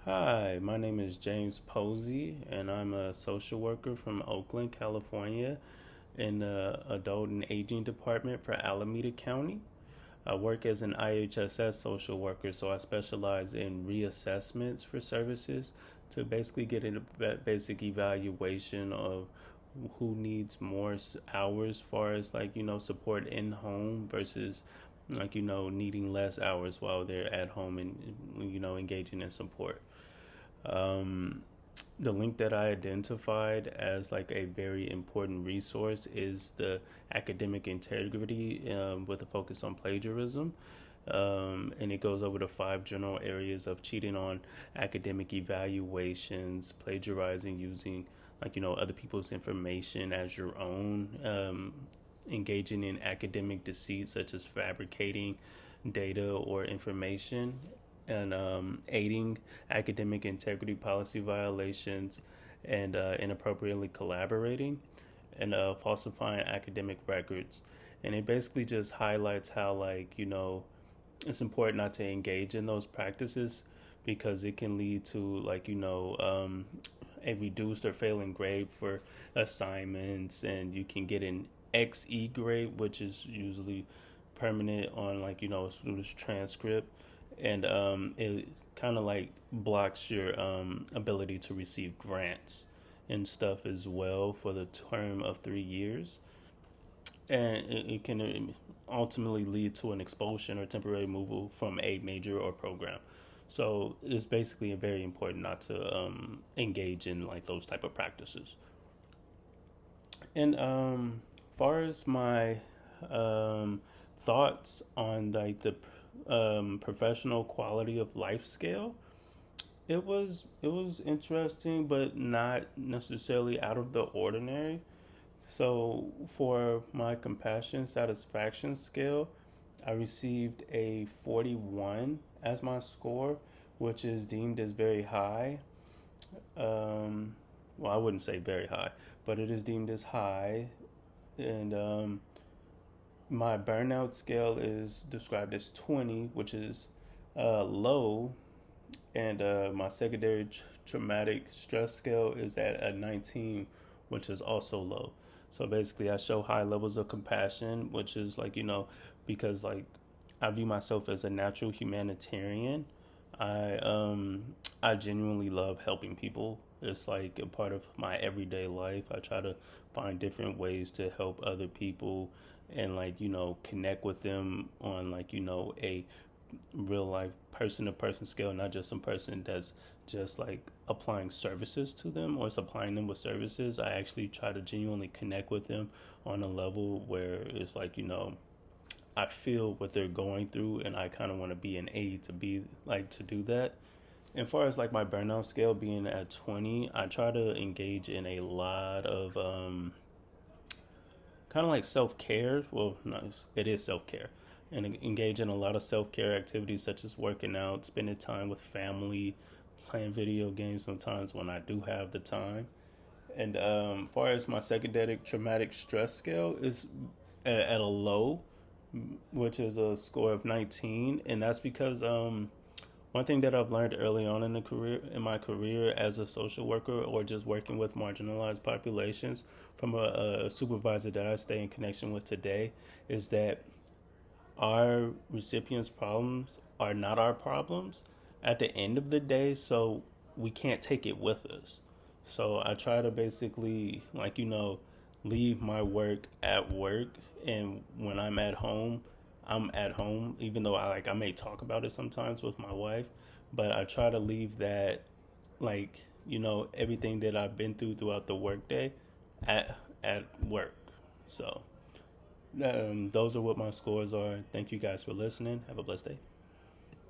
Hi, my name is James Posey, and I'm a social worker from Oakland, California, in the Adult and Aging Department for Alameda County. I work as an IHSS social worker, so I specialize in reassessments for services to basically get a basic evaluation of who needs more hours, as far as support in home versus needing less hours while they're at home and engaging in support. Um, the link that I identified as like a very important resource is the academic integrity, with a focus on plagiarism. And it goes over the five general areas of cheating on academic evaluations, plagiarizing using other people's information as your own, engaging in academic deceit such as fabricating data or information, and aiding academic integrity policy violations, and inappropriately collaborating, and falsifying academic records. And it basically just highlights how, it's important not to engage in those practices because it can lead to, a reduced or failing grade for assignments, and you can get an XE grade, which is usually permanent on a student's transcript, and it kind of blocks your ability to receive grants and stuff as well for the term of 3 years, and it can ultimately lead to an expulsion or temporary removal from a major or program. So it's basically very important not to engage in those type of practices. And far as my thoughts on the professional quality of life scale, it was interesting, but not necessarily out of the ordinary. So for my compassion satisfaction scale, I received a 41 as my score, which is deemed as very high. Well, I wouldn't say very high, but it is deemed as high. And my burnout scale is described as 20, which is low. And my secondary traumatic stress scale is at a 19, which is also low. So basically, I show high levels of compassion, which is because I view myself as a natural humanitarian. I genuinely love helping people. It's like a part of my everyday life. I try to find different ways to help other people and connect with them on a real life person to person scale, not just some person that's just applying services to them or supplying them with services. I actually try to genuinely connect with them on a level where it's I feel what they're going through, and I kind of want to be an aid to be to do that. And far as my burnout scale being at 20, I try to engage in a lot of kind of self care. Well, no, it is self care, and engage in a lot of self care activities such as working out, spending time with family, playing video games sometimes when I do have the time. And far as my secondary traumatic stress scale is at a low, which is a score of 19, and that's because one thing that I've learned early on in my career as a social worker, or just working with marginalized populations from a supervisor that I stay in connection with today, is that our recipients' problems are not our problems at the end of the day, so we can't take it with us. So I try to basically, leave my work at work, and when I'm at home, even though I may talk about it sometimes with my wife, but I try to leave that, everything that I've been through throughout the workday at work. So those are what my scores are. Thank you guys for listening. Have a blessed day.